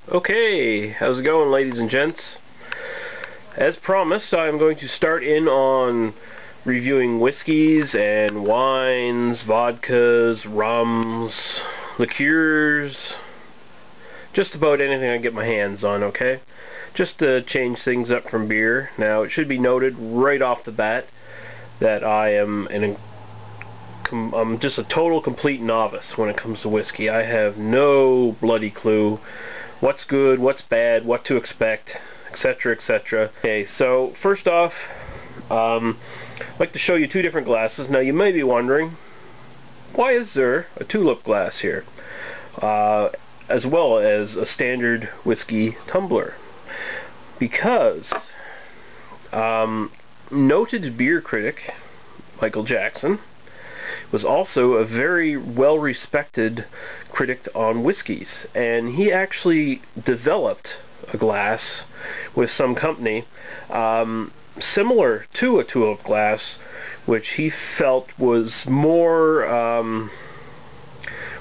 Okay, how's it going, ladies and gents? As promised, I'm going to start in on reviewing whiskeys and wines, vodkas, rums, liqueurs, just about anything I can get my hands on, okay? Just to change things up from beer. Now, it should be noted right off the bat that I'm just a total complete novice when it comes to whiskey. I have no bloody clue what's good, what's bad, what to expect, etc., etc. Okay, so first off, I'd like to show you two different glasses. Now you may be wondering, why is there a tulip glass here, as well as a standard whiskey tumbler? Because noted beer critic Michael Jackson was also a very well-respected critic on whiskeys, and he actually developed a glass with some company similar to a tulip glass, which he felt was more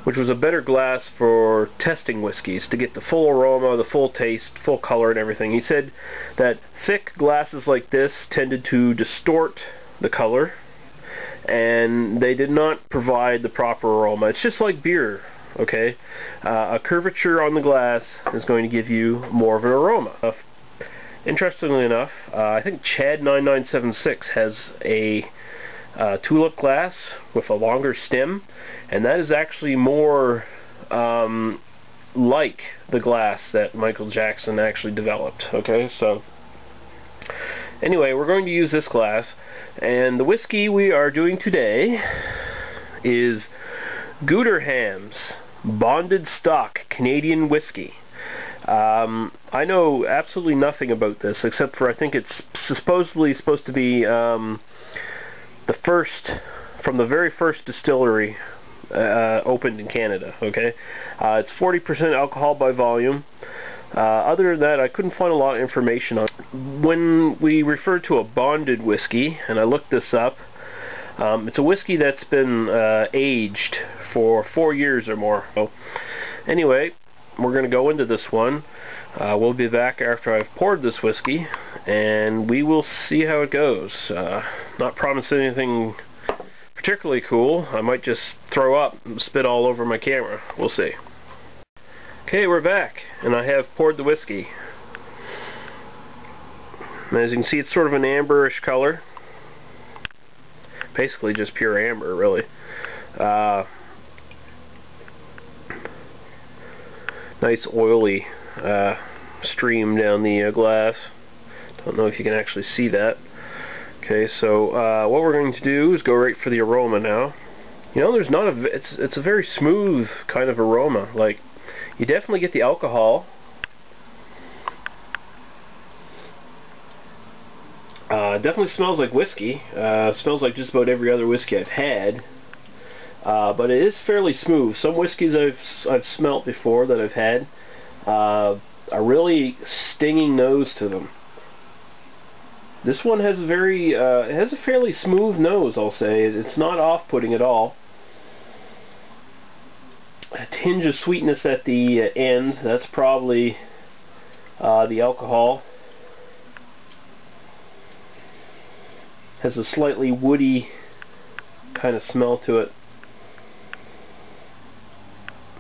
which was a better glass for testing whiskeys, to get the full aroma, the full taste, full color and everything. He said that thick glasses like this tended to distort the color, and they did not provide the proper aroma. It's just like beer, okay? A curvature on the glass is going to give you more of an aroma. Interestingly enough, I think Chad 9976 has a tulip glass with a longer stem, and that is actually more like the glass that Michael Jackson actually developed, okay? So anyway, we're going to use this glass, and the whiskey we are doing today is Gooderham's Bonded Stock Canadian Whiskey. I know absolutely nothing about this, except for I think it's supposedly supposed to be the first, from the very first distillery opened in Canada, okay? It's 40% alcohol by volume. Other than that, I couldn't find a lot of information on it. When we refer to a bonded whiskey, and I looked this up, it's a whiskey that's been aged for 4 years or more. So, anyway, we're going to go into this one. We'll be back after I've poured this whiskey, and we will see how it goes. Not promising anything particularly cool. I might just throw up and spit all over my camera. We'll see. Okay, we're back, and I have poured the whiskey. And as you can see, it's sort of an amberish color. Basically just pure amber, really. Nice oily stream down the glass. Don't know if you can actually see that. Okay, so what we're going to do is go right for the aroma now. You know, there's not a, it's a very smooth kind of aroma. Like, you definitely get the alcohol. Definitely smells like whiskey. Smells like just about every other whiskey I've had. But it is fairly smooth. Some whiskeys I've smelt before that I've had a really stinging nose to them. This one has a very it has a fairly smooth nose, I'll say. It's not off-putting at all. A tinge of sweetness at the end. That's probably the alcohol. Has a slightly woody kind of smell to it.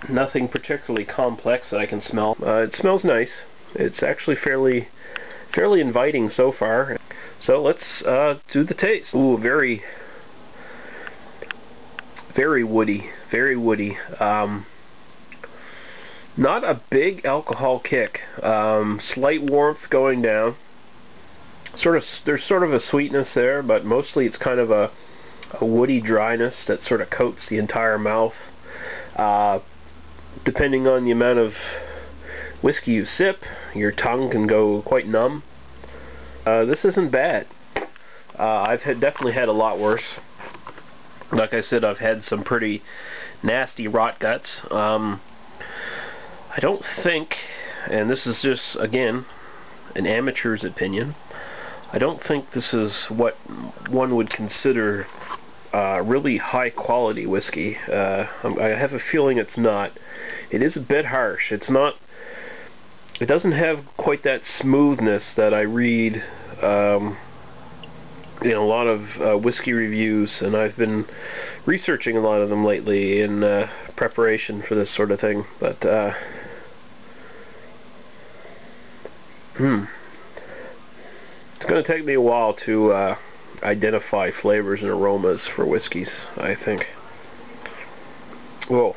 Nothing particularly complex that I can smell. It smells nice. It's actually fairly inviting so far. So let's do the taste. Ooh, very woody, very woody. Not a big alcohol kick. Slight warmth going down. There's sort of a sweetness there, but mostly it's kind of a woody dryness that sort of coats the entire mouth. Depending on the amount of whiskey you sip, your tongue can go quite numb. This isn't bad. I've definitely had a lot worse. Like I said, I've had some pretty nasty rot guts. I don't think, and this is just, again, an amateur's opinion, I don't think this is what one would consider really high quality whiskey. I have a feeling it's not. It is a bit harsh. It's not it doesn't have quite that smoothness that I read in a lot of whiskey reviews, and I've been researching a lot of them lately in preparation for this sort of thing. But it's going to take me a while to identify flavors and aromas for whiskeys, I think. Whoa.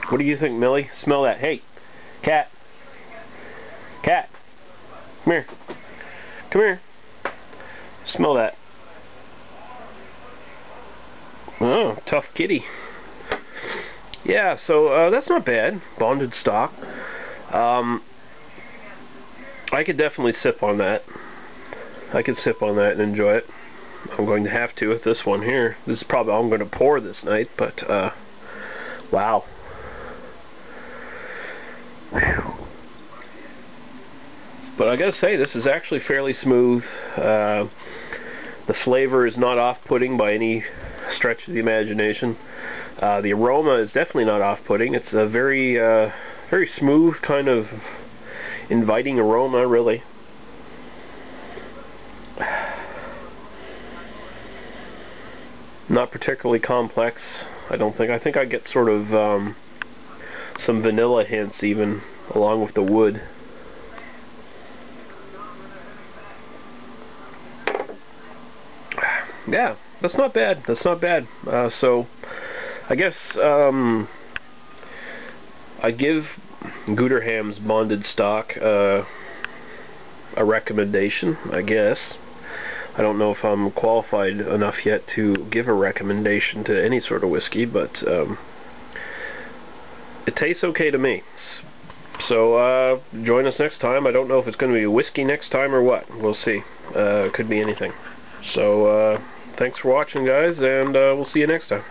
What do you think, Millie? Smell that. Hey, cat. Cat. Come here. Come here. Smell that. Oh, tough kitty. Yeah, so that's not bad. Bonded stock. I could definitely sip on that. I could sip on that and enjoy it. I'm going to have to with this one here. This is probably all I'm going to pour this night, but wow. Whew. But I gotta say, this is actually fairly smooth. The flavor is not off-putting by any stretch of the imagination. The aroma is definitely not off-putting. It's a very, very smooth, kind of inviting aroma, really. Not particularly complex, I don't think. I think I get sort of some vanilla hints even, along with the wood. Yeah, that's not bad. That's not bad. So, I guess I give Gooderham's bonded stock a recommendation, I guess. I don't know if I'm qualified enough yet to give a recommendation to any sort of whiskey, but it tastes okay to me. So join us next time. I don't know if it's going to be whiskey next time or what. We'll see. It could be anything. So thanks for watching, guys, and we'll see you next time.